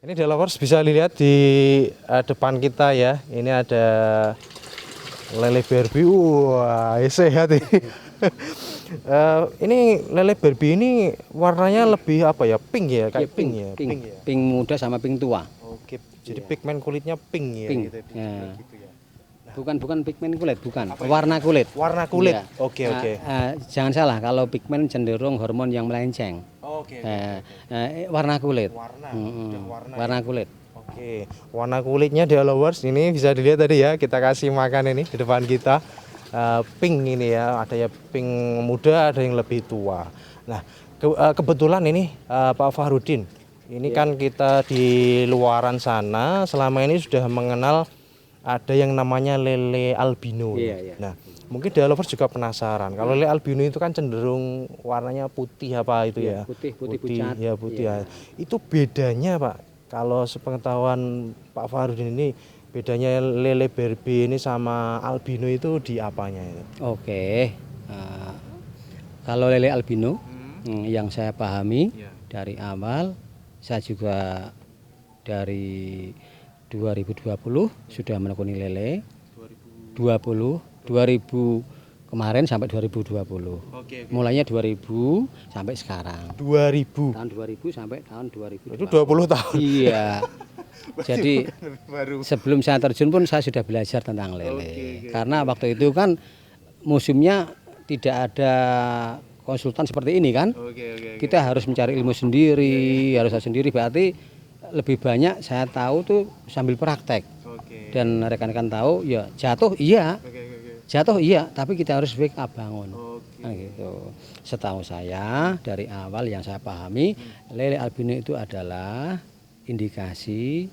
Ini developers bisa dilihat di depan kita ya. Ini ada lele Barbie. Wah, sehat ini. Ini lele Barbie ini warnanya lebih apa ya? Pink ya, kayak pink ya. Pink, pink muda sama pink tua. Oke, jadi pigmen kulitnya pink ya Pink. gitu. Ya. Gitu ya. Bukan pigmen kulit, bukan. Warna kulit. Warna kulit. Iya. Oke. Jangan salah, kalau pigmen cenderung hormon yang melenceng. Oke. Warna kulit. Warna kulit. Oke, warna kulitnya developers ini bisa dilihat tadi ya, kita kasih makan ini di depan kita. Pink ini ya, ada ya pink muda, ada yang lebih tua. Nah, kebetulan ini Pak Fahrudin, ini kan kita di luaran sana selama ini sudah mengenal ada yang namanya lele albino. Iya. Nah, mungkin developers juga penasaran. Kalau lele albino itu kan cenderung warnanya putih apa itu ya? Putih pucat. Ya, putih ya. Itu bedanya, Pak. Kalau sepengetahuan Pak Fahrudin ini, bedanya lele Barbie ini sama albino itu di apanya itu? Oke. Kalau lele albino yang saya pahami dari awal, saya juga dari 2020 sudah menekuni lele. 2000 kemarin sampai 2020. Oke. Mulainya 2000 sampai sekarang. 2000. Tahun 2000 sampai tahun 2020. Itu 20 tahun. Iya. Jadi baru. sebelum saya terjun pun saya sudah belajar tentang lele. Karena waktu itu kan musimnya tidak ada konsultan seperti ini kan. Kita harus mencari ilmu sendiri, harus sendiri, berarti lebih banyak saya tahu tuh sambil praktek. Dan rekan-rekan tahu ya jatuh iya, tapi kita harus backup bangun. Nah, gitu. Setahu saya dari awal yang saya pahami, lele albino itu adalah indikasi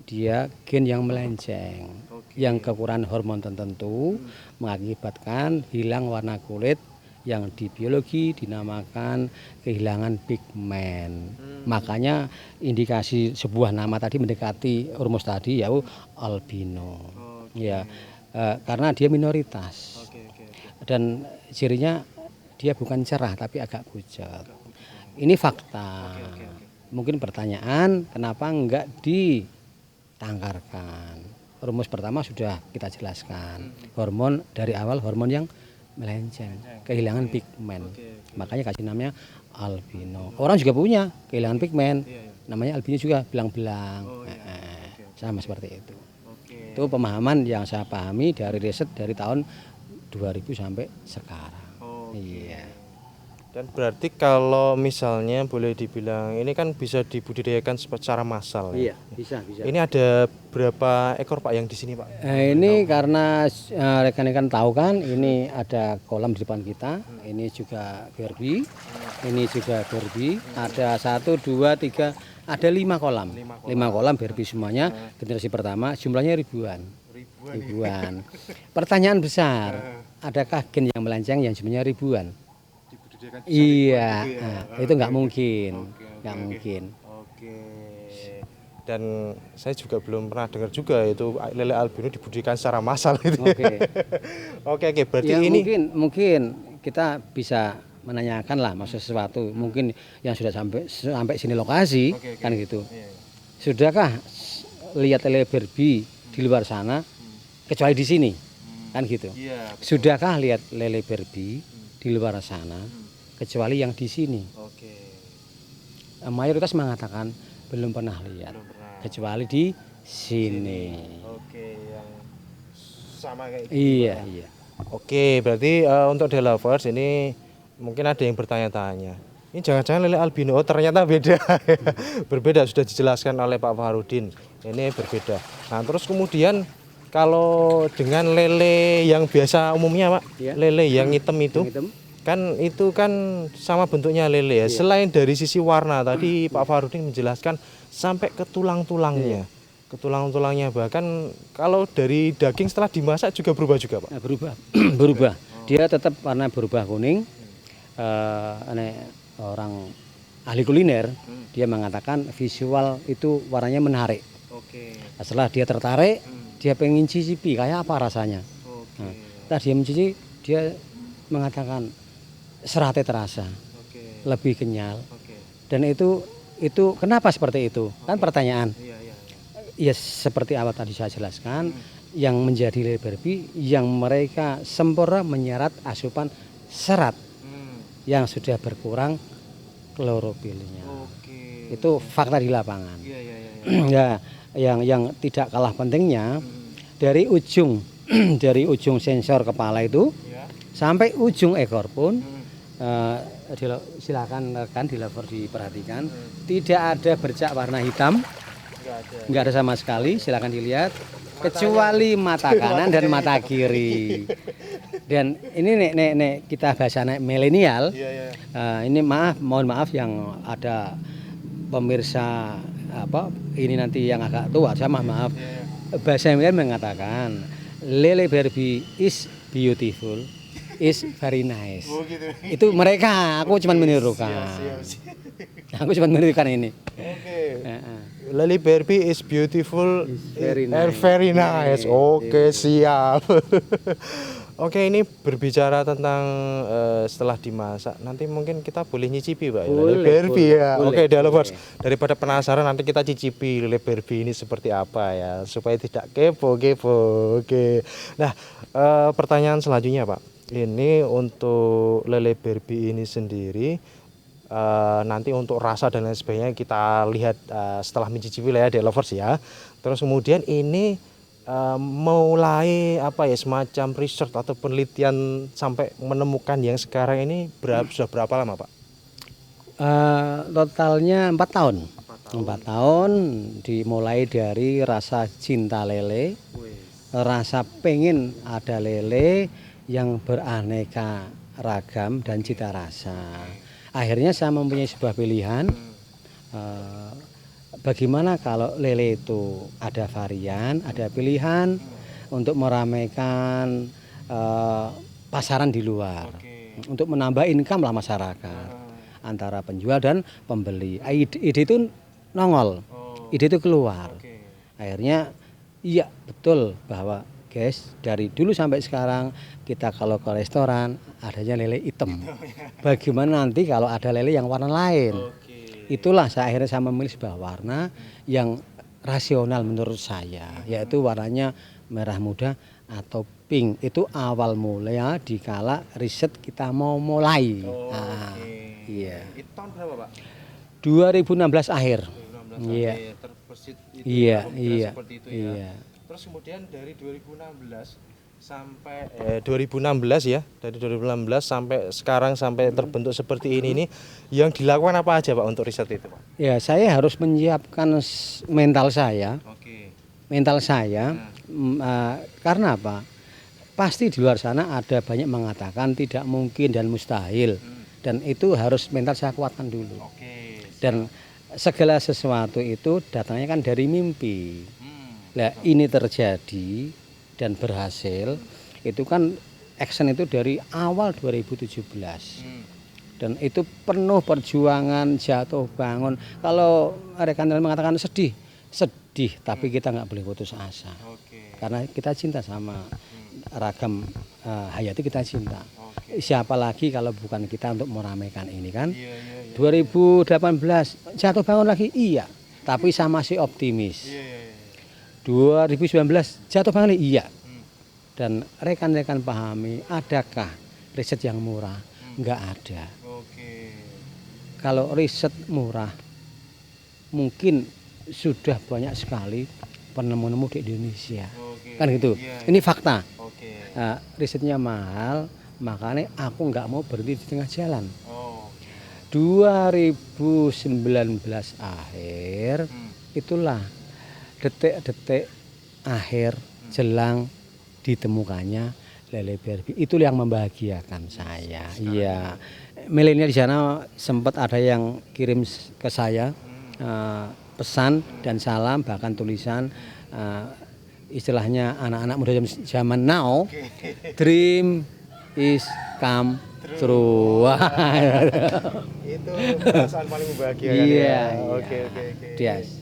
dia gen yang melenceng, yang kekurangan hormon tertentu mengakibatkan hilang warna kulit yang di biologi dinamakan kehilangan pigmen. Makanya indikasi sebuah nama tadi mendekati rumus tadi yaitu albino. Ya. Karena dia minoritas dan cirinya dia bukan cerah tapi agak pucat. Ini fakta. Mungkin pertanyaan kenapa enggak ditangkarkan? Rumus pertama sudah kita jelaskan. Hormon dari awal hormon yang melenceng, kehilangan pigmen. Makanya kasih namanya albino. Orang juga punya kehilangan pigmen, namanya albino juga belang-belang. Sama seperti itu. Itu pemahaman yang saya pahami dari riset dari tahun 2000 sampai sekarang. Iya. Dan berarti kalau misalnya boleh dibilang ini kan bisa dibudidayakan secara massal ya? Iya, bisa. Ini ada berapa ekor Pak yang di sini Pak? Ini karena rekan-rekan tahu kan, ini ada kolam di depan kita, ini juga Barbie, ini juga Barbie, ada 1, 2, 3, ada 5 kolam. 5 kolam Barbie semuanya, generasi pertama jumlahnya ribuan. Pertanyaan besar, adakah gen yang melenceng yang jumlahnya ribuan? Iya, itu nggak mungkin, mungkin. Dan saya juga belum pernah dengar juga itu lele albino dibudidayakan secara massal itu. Oke, berarti Ya, ini mungkin kita bisa menanyakan lah maksud sesuatu, mungkin yang sudah sampai sini lokasi kan gitu. Sudahkah lihat lele Barbie di luar sana kecuali di sini kan gitu. Sudahkah lihat lele Barbie di luar sana kecuali yang di sini? Mayoritas mengatakan belum pernah lihat kecuali di sini. Yang sama kayak gitu. Iya. Oke, berarti untuk developers ini mungkin ada yang bertanya-tanya. Ini jangan-jangan lele albino, oh ternyata beda. Berbeda, sudah dijelaskan oleh Pak Fahrudin. Ini berbeda. Nah, terus kemudian kalau dengan lele yang biasa umumnya Pak, lele yang hitam itu, kan itu kan sama bentuknya lele ya. Selain dari sisi warna tadi Pak Fahrudin menjelaskan sampai ke tulang-tulangnya. Ke tulang-tulangnya, bahkan kalau dari daging setelah dimasak juga berubah juga Pak? Berubah. Dia tetap warna berubah kuning. Orang ahli kuliner dia mengatakan visual itu warnanya menarik. Setelah dia tertarik, dia pengen cicipi kayak apa rasanya. Setelah dia mencicipi, dia mengatakan seratnya terasa, lebih kenyal, dan itu Itu kenapa seperti itu? Kan pertanyaan. Iya. Ya seperti awal tadi saya jelaskan, yang menjadi lele Barbie yang mereka sempurna menyerap asupan serat yang sudah berkurang klorofilnya. Oke. Itu fakta di lapangan. Iya. Ya, yang tidak kalah pentingnya dari ujung dari ujung sensor kepala itu sampai ujung ekor pun silakan rekan di level diperhatikan, tidak ada bercak warna hitam, nggak ada sama sekali. Silakan dilihat kecuali mata kanan dan mata kiri. Dan ini nek kita bahasa milenial, ini mohon maaf yang ada pemirsa ini nanti yang agak tua, saya maaf. Bahasa milenial mengatakan lele Barbie is beautiful, is very nice. Gitu. Itu mereka, aku cuma menirukan. Aku cuma menirukan ini. Oke. Lele Barbie is beautiful very and very nice. Oke, siap. Oke, ini berbicara tentang setelah dimasak, nanti mungkin kita boleh nyicipi, Pak. Lele Barbie ya. Oke, Delovers. Daripada penasaran, nanti kita cicipi lele Barbie ini seperti apa ya, supaya tidak kepo. Oke. Nah, pertanyaan selanjutnya, Pak. Ini untuk lele Barbie ini sendiri, nanti untuk rasa dan lain sebagainya kita lihat setelah mencicipi lah ya, Delovers ya. Terus kemudian ini mulai semacam research atau penelitian sampai menemukan yang sekarang ini sudah berapa lama, Pak? Totalnya 4 tahun. 4 tahun dimulai dari rasa cinta lele, rasa pengen ada lele yang beraneka ragam dan cita rasa. Akhirnya saya mempunyai sebuah pilihan. Bagaimana kalau lele itu ada varian, ada pilihan untuk meramaikan pasaran di luar, untuk menambah income lah masyarakat antara penjual dan pembeli. Ide itu nongol, ide itu keluar. Akhirnya iya betul bahwa guys, dari dulu sampai sekarang kita kalau ke restoran adanya lele hitam. Bagaimana nanti kalau ada lele yang warna lain? Itulah akhirnya saya memilih sebuah warna yang rasional menurut saya, yaitu warnanya merah muda atau pink. Itu awal mulai dikala riset kita mau mulai. Iya. Itu tahun berapa, Pak? 2016 akhir. 2016 Iya. Terbesit itu seperti itu ya. Iya. Terus kemudian dari 2016 sampai 2016 ya, dari 2016 sampai sekarang sampai terbentuk seperti ini yang dilakukan apa aja, Pak, untuk riset itu, Pak? Ya, saya harus menyiapkan mental saya. Mental saya karena apa? Pasti di luar sana ada banyak mengatakan tidak mungkin dan mustahil. Dan itu harus mental saya kuatkan dulu. Dan segala sesuatu itu datangnya kan dari mimpi. Nah, ini terjadi dan berhasil itu kan action itu dari awal 2017 dan itu penuh perjuangan, jatuh bangun. Kalau rekan-rekan mengatakan sedih tapi kita nggak boleh putus asa karena kita cinta sama ragam hayati, kita cinta. Siapa lagi kalau bukan kita untuk meramaikan ini kan. 2018 jatuh bangun lagi, iya, tapi saya masih optimis. 2019 jatuh bangun, iya. Dan rekan-rekan pahami, adakah riset yang murah? Enggak ada. Kalau riset murah, mungkin sudah banyak sekali penemu-nemu di Indonesia. Kan gitu. Ini fakta. Risetnya mahal, makanya aku nggak mau berhenti di tengah jalan. 2019 akhir, itulah detik-detik akhir jelang ditemukannya lele Barbie. Itu yang membahagiakan saya. Iya. Milenial di sana sempat ada yang kirim ke saya pesan dan salam, bahkan tulisan istilahnya anak-anak muda zaman now, dream is come true. Itu perasaan paling membahagiakan. Iya. Oke. Yes.